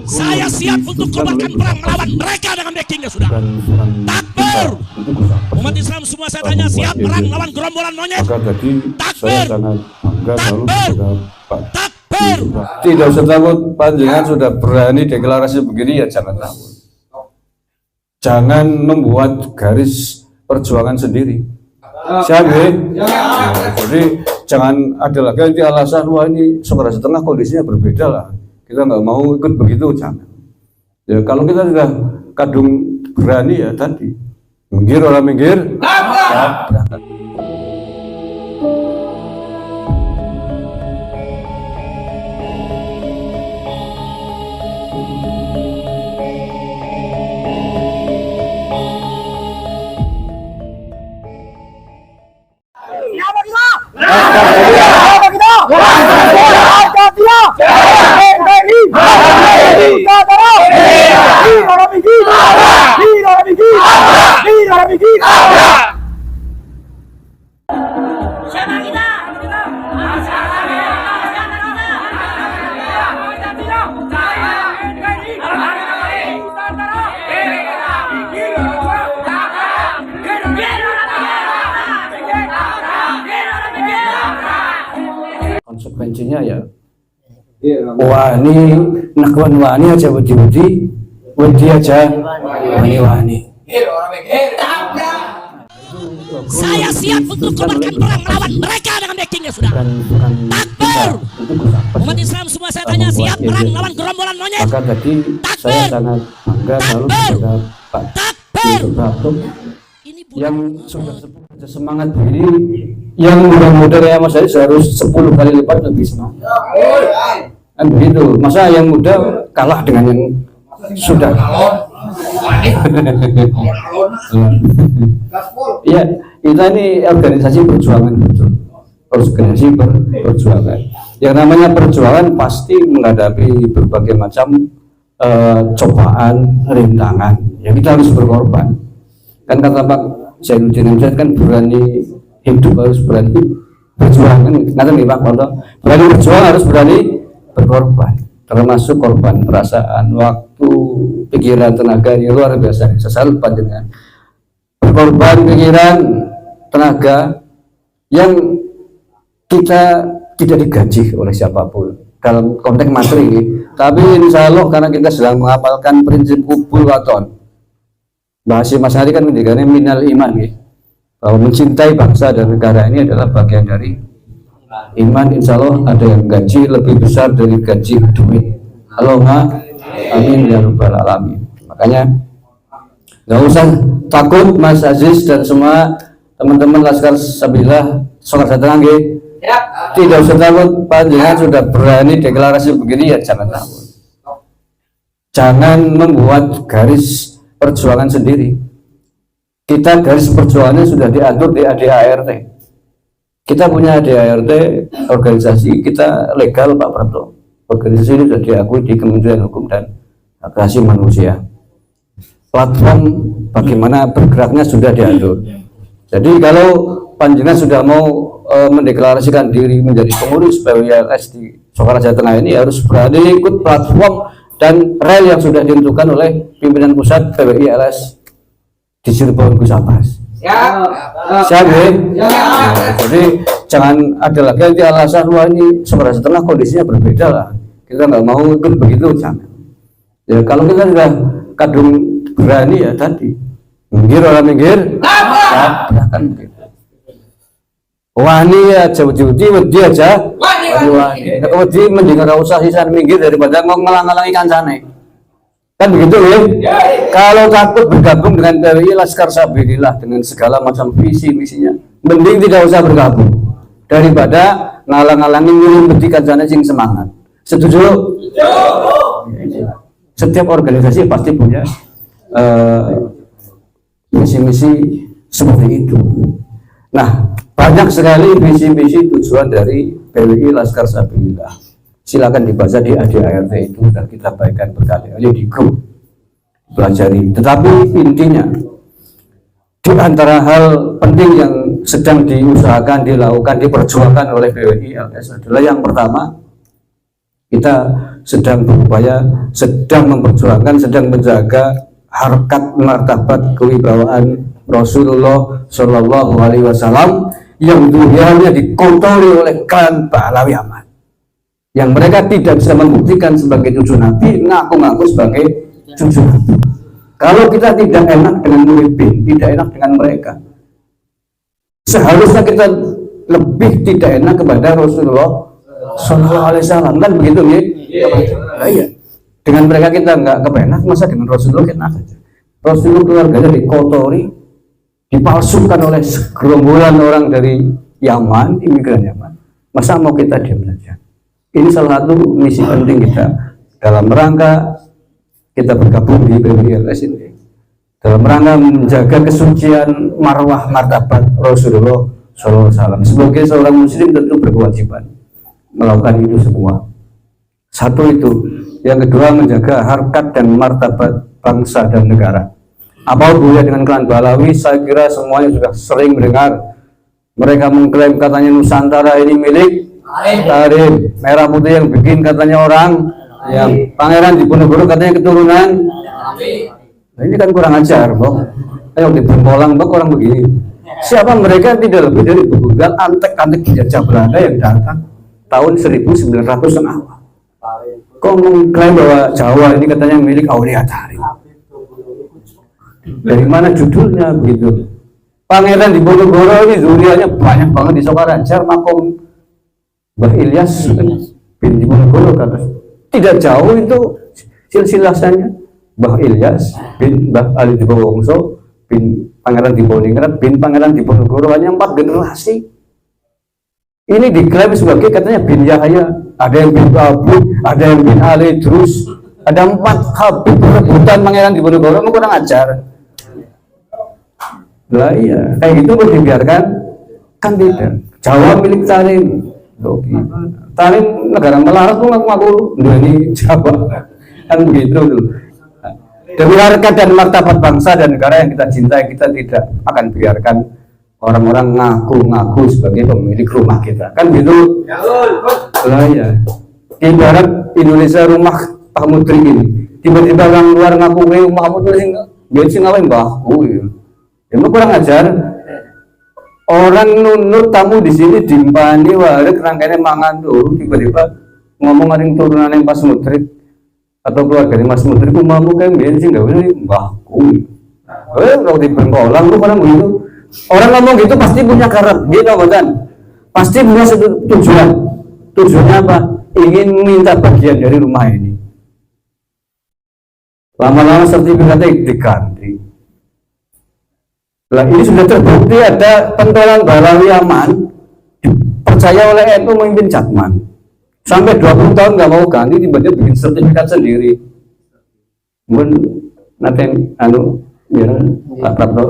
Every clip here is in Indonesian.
Saya siap untuk kobarkan perang melawan mereka dengan backingnya sudah. Takbir. Umat Islam semua saya tanya, siap perang melawan gerombolan monyet? Takbir. Takbir. Takbir. Tidak usah takut, panjenengan sudah berani deklarasi begini ya jangan takut. Jangan membuat garis perjuangan sendiri. Siap ya? Jadi jangan ada lagi nanti alasan wah ini Sokora Setengah kondisinya berbeda lah. Kita nggak mau ikut begitu, jangan. Ya kalau kita sudah kadung berani ya tadi minggir orang minggir. Konsekuensinya ya wani nakwan wani aja wedi aja wani. Saya siap untuk kobarkan perang melawan mereka dengan backingnya sudah. Takbir. Umat Islam semua saya tanya, siap perang melawan gerombolan monyet? Maka tadi saya sangat bangga kalau Takbir. Yang sudah semangat begini, yang muda-muda kayak Mas Haris harus 10 kali lipat lebih semangat. Kan begitu. Masa yang muda kalah dengan yang sudah. Ya, kita ini organisasi perjuangan betul. Organisasi perjuangan. Yang namanya perjuangan pasti menghadapi berbagai macam cobaan, rintangan. Ya kita harus berkorban. Kan kata Pak Zainuddin Amjad kan berani hidup harus berani berjuang kan. Kata nih Pak Kondo, berani berjuang harus berani berkorban. Termasuk korban perasaan, waktu, pikiran, tenaga yang luar biasa. Saya salut panjenengan. Berkorban pikiran, tenaga yang kita tidak digaji oleh siapapun dalam konteks materi. Tapi insya Allah karena kita sedang menghafalkan prinsip kubul waton. Bahasa Mas Hari kan menjadikannya minal iman ya. Bahwa mencintai bangsa dan negara ini adalah bagian dari iman. Insya Allah ada yang gaji lebih besar dari gaji duit. Allahumma amin ya rabbal alamin. Makanya nggak usah takut Mas Aziz dan semua teman-teman Laskar Sabilillah Sokora Setengah nggih. Tidak usah takut, panjenengan sudah berani deklarasi begini ya jangan takut. Jangan membuat garis perjuangan sendiri. Kita garis perjuangannya sudah diatur di ADART. Kita punya ADART, organisasi kita legal Pak Prato. Organisasi ini sudah diakui di Kementerian Hukum dan Hak Asasi Manusia. Platform bagaimana bergeraknya sudah diatur. Jadi kalau panjenengan sudah mau mendeklarasikan diri menjadi pengurus PWILS di Sokora Setengah ini harus berani ikut platform dan rel yang sudah ditentukan oleh pimpinan pusat PWILS di Cirebon Gusapas. Siap ya? Jadi jangan ada lagi nanti alasan wah ini Sokora Setengah kondisinya berbeda lah. Kita nggak mau ikut begitu, jangan. Ya kalau kita sudah kadung berani ya tadi minggir orang minggir, kan begitu. Wani aja wedi aja wani. Nek wedi mending ora usah sisan minggir daripada ngalang-alangi kancane. Kan begitu ya? Kalau takut bergabung dengan PWI Laskar Sabilillah dengan segala macam visi misinya, mending tidak usah bergabung daripada ngalang-alangi nyuruh kancane sing semangat. Setuju? Setiap organisasi pasti punya misi-misi seperti itu. Nah, banyak sekali visi-misi tujuan dari PWI Laskar Sabilillah. Silakan dibaca di ADART itu dan kita bagikan berkali-kali di grup pelajari. Tetapi intinya di antara hal penting yang sedang diusahakan, dilakukan, diperjuangkan oleh PWI LS adalah yang pertama, kita sedang berupaya, sedang memperjuangkan, sedang menjaga harkat martabat kewibawaan Rasulullah Shallallahu Alaihi Wasallam yang dunianya dikotori oleh klan Pahlawi Aman, yang mereka tidak bisa membuktikan sebagai cucu Nabi, ngaku-ngaku sebagai cucu Nabi. Kalau kita tidak enak dengan murid bin, tidak enak dengan mereka, seharusnya kita lebih tidak enak kepada Rasulullah Shallallahu Alaihi Wasallam, kan begitu ya? Iya. Dengan mereka kita nggak kepenak, masa dengan Rasulullah kita aja. Rasulullah keluarganya dikotori, dipalsukan oleh segerombolan orang dari Yaman, imigran Yaman. Masa mau kita diam saja? Ini salah satu misi penting kita dalam rangka kita bergabung di PWILS ini, dalam rangka menjaga kesucian marwah martabat Rasulullah SAW. Sebagai seorang muslim tentu berkewajiban melakukan itu semua. Satu itu, yang kedua menjaga harkat dan martabat bangsa dan negara. Apa hubungannya dengan klan Pahlawi? Saya kira semuanya sudah sering mendengar mereka mengklaim katanya Nusantara ini milik Tarim, merah putih yang bikin katanya orang, yang Pangeran Diponegoro katanya keturunan. Nah, ini kan kurang ajar, Bang. Ayo di Bengkolang, Bang, orang begini. Siapa mereka? Tidak lebih dari begal antek-antek penjajah Belanda yang datang tahun 1900 an awal. Kok mengklaim bahwa Jawa ini katanya milik Aulia Tarim? Dari mana judulnya begitu? Pangeran Diponegoro ini zuriatnya banyak banget di Sokaraja, makom Mbah Ilyas bin Diponegoro kata. Tidak jauh itu silsilahnya. Mbah Ilyas bin Mbah Ali Dipowongso bin Pangeran Diponegoro bin Pangeran Diponegoro, hanya 4 generasi. Ini diklaim sebagai katanya bin Yahya, ada yang bin Abu, ada yang bin Ali, terus ada 4 habib rebutan Pangeran Diponegoro, kurang ajar. Lah iya, kayak gitu mau dibiarkan? Kan tidak. Jawa milik Tarim. Tarim negara melarat tuh ngaku-ngaku ini Jawa. Kan begitu tuh. Demi harkat dan martabat bangsa dan negara yang kita cintai, kita tidak akan biarkan orang-orang ngaku-ngaku sebagai pemilik rumah kita. Kan gitu? Lah iya. Ibarat Indonesia rumah Pak Mutri ini. Tiba-tiba orang luar ngaku rumah Pak Mutri bensin ngapain mbahku ya. Emang kurang ajar. Orang nunut tamu di sini dimpani wae kerangkane mangan tuh, tiba-tiba ngomong aring turunan yang Pas Mutri atau keluarga Mas Mutri ku mamu kayak bensin enggak boleh mbahku. Kalau di Bengkolang tuh orang begitu. Orang ngomong gitu pasti punya karakter, gitu kan? Pasti punya tujuan. Tujuannya apa? Ingin minta bagian dari rumah ini. Lama-lama sertifikatnya diganti. Lah ini sudah terbukti ada pentolan Pahlawi Aman dipercaya oleh NU memimpin Jatman. Sampai 20 tahun nggak mau ganti, tiba-tiba bikin sertifikat sendiri. Mungkin nanti ya Pak Prapto.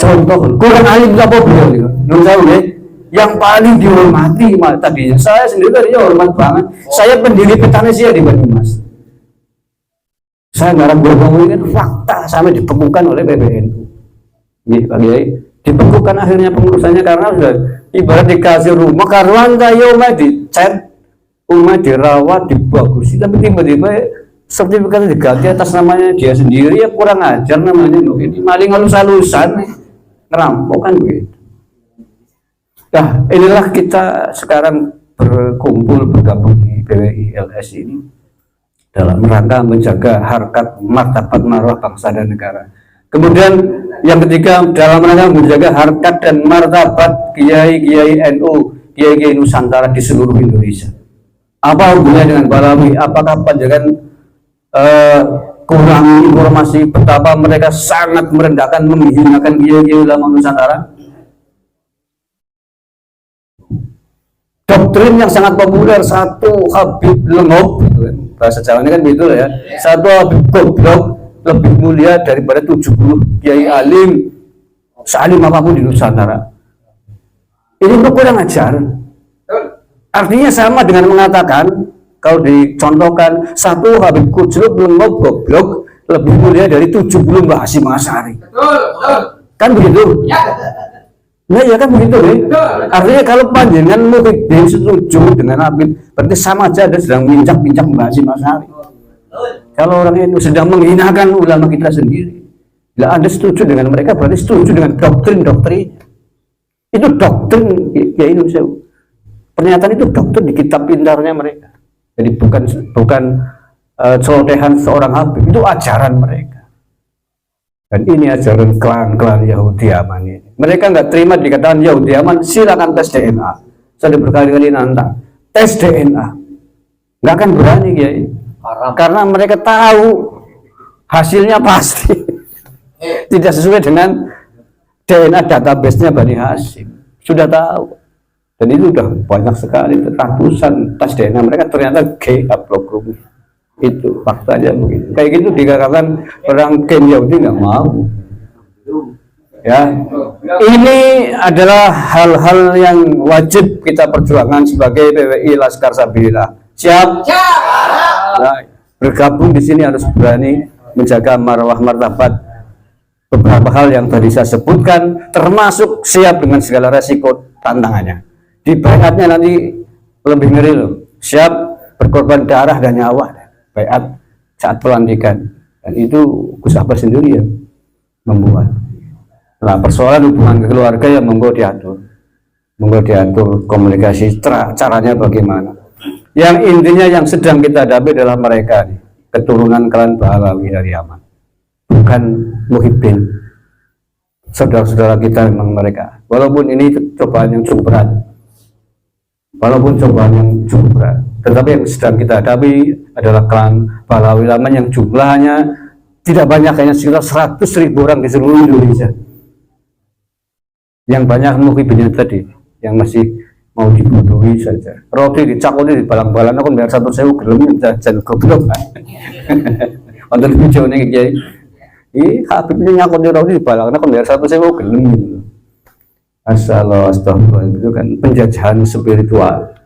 Contoh kurang alim apa beliau? Menurut saya yang paling dihormati tadi saya sendiri tadinya hormat banget. Saya pendiri Petanesia di Banyumas. Saya ngarang berbohong ini kan fakta sampai dibekukan oleh PBNU. Nih Pak Kiai, dibekukan akhirnya pengurusannya karena sudah ibarat dikasih rumah karuan tayo mah dicat, rumah dirawat, dibagusi, tapi tiba-tiba sertifikat diganti atas namanya dia sendiri, ya kurang ajar namanya. Ini maling halus-halusan, ngerampok kan begitu. Nah inilah kita sekarang berkumpul bergabung di PWILS ini dalam rangka menjaga harkat martabat marwah bangsa dan negara. Kemudian yang ketiga dalam rangka menjaga harkat dan martabat kiai-kiai NU, kiai-kiai Nusantara di seluruh Indonesia. Apa hubungannya dengan Pahlawi? Apakah panjangan kurang informasi betapa mereka sangat merendahkan, menghinakan kiai-kiai ulama Nusantara? Doktrin yang sangat populer, satu Habib Lengop, bahasa Jawanya kan begitu ya. Satu Habib goblok lebih mulia daripada 70 kiai alim, sealim apapun di Nusantara. Ini tuh kurang ajar. Artinya sama dengan mengatakan, kalau dicontohkan, satu Habib Kujluk Lengop goblok lebih mulia dari 70 Mbah Hasyim Asy'ari. Kan begitu? Nah ya kan begitu nih. Artinya kalau panjenengan Muhyiddin setuju dengan Habib, berarti sama aja Anda sedang bincang-bincang Mbak Hasyim Asy'ari. Kalau orang itu sedang menghinakan ulama kita sendiri, bila Anda setuju dengan mereka, berarti setuju dengan doktrin-doktrin. Itu doktrin ya Indonesia. Pernyataan itu doktrin di kitab pintarnya mereka. Jadi bukan celotehan seorang Habib, itu ajaran mereka. Dan ini ajaran klan-klan Yahudi Yaman ini. Mereka nggak terima dikatakan Yahudi Yaman, silakan tes DNA. Saya berkali-kali nantang, tes DNA. Nggak akan berani ya, karena mereka tahu hasilnya pasti tidak sesuai dengan DNA database-nya Bani Hasyim. Sudah tahu. Dan itu sudah banyak sekali ratusan tes DNA mereka ternyata gay haplogrum. Itu faktanya begitu. Kayak gitu dikatakan orang Ken Yahudi nggak mau. Ya, ini adalah hal-hal yang wajib kita perjuangkan sebagai PWI Laskar Sabilillah. Siap? Nah, bergabung di sini harus berani menjaga marwah martabat beberapa hal yang tadi saya sebutkan, termasuk siap dengan segala resiko tantangannya. Di bayatnya nanti lebih ngeri loh. Siap berkorban darah dan nyawa. Bayat saat pelantikan, dan itu Gus Abbas sendiri yang membuat. Nah, persoalan hubungan keluarga yang monggo diatur komunikasi caranya bagaimana. Yang intinya yang sedang kita hadapi adalah mereka nih, keturunan klan Pahlawi dari Yaman, bukan Muhyiddin. Saudara-saudara kita memang mereka. Walaupun ini cobaan yang cukup berat, tetapi yang sedang kita hadapi adalah klan Pahlawi Yaman yang jumlahnya tidak banyak, hanya sekitar 100.000 orang di seluruh Indonesia. Yang banyak Muhyiddin tadi yang masih mau dibodohi saja. Roti dicakuli di balang-balang, aku biar 1.000 gelem jajan goblok. Wonten video ning Kiai. Habib nyakuli roti di balang, aku biar 1.000 gelem. Astagfirullah, itu kan penjajahan spiritual.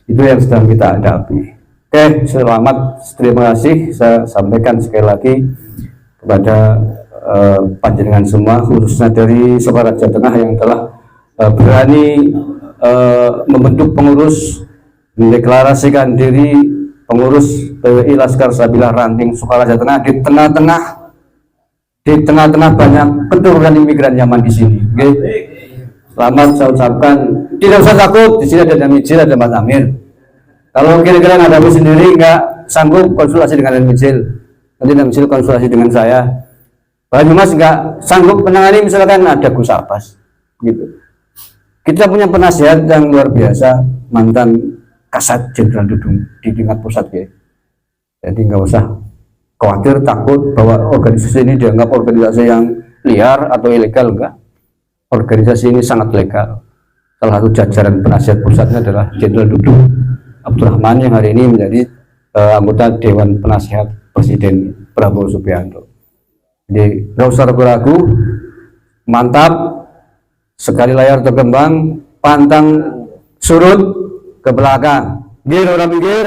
Itu yang sedang kita hadapi. Oke, selamat, terima kasih. Saya sampaikan sekali lagi kepada panjenengan semua, khususnya dari Sokaraja Tengah yang telah berani membentuk pengurus, mendeklarasikan diri pengurus PWI Laskar Sabilillah Ranting Sokaraja Tengah di tengah-tengah banyak keturunan imigran Yaman di sini. Oke. Selamat saya ucapkan, tidak usah takut, di sini ada Damijil, ada Mas Amir. Kalau kira-kira ngadami sendiri nggak sanggup, konsultasi dengan Damijil. Nanti Damijil konsultasi dengan saya. Banyumas nggak sanggup menangani, misalkan ada Gus Abbas, gitu. Kita punya penasihat yang luar biasa, mantan Kasat Jenderal Dudung di tingkat pusat ya. Jadi nggak usah khawatir, takut bahwa organisasi ini dianggap organisasi yang liar atau ilegal, enggak. Organisasi ini sangat legal. Salah satu jajaran penasihat pusatnya adalah Jenderal Dudung Abdurrahman yang hari ini menjadi anggota Dewan Penasihat Presiden Prabowo Subianto. Jadi nggak usah ragu-ragu, mantap, sekali layar terkembang, pantang surut ke belakang. Minggir orang minggir.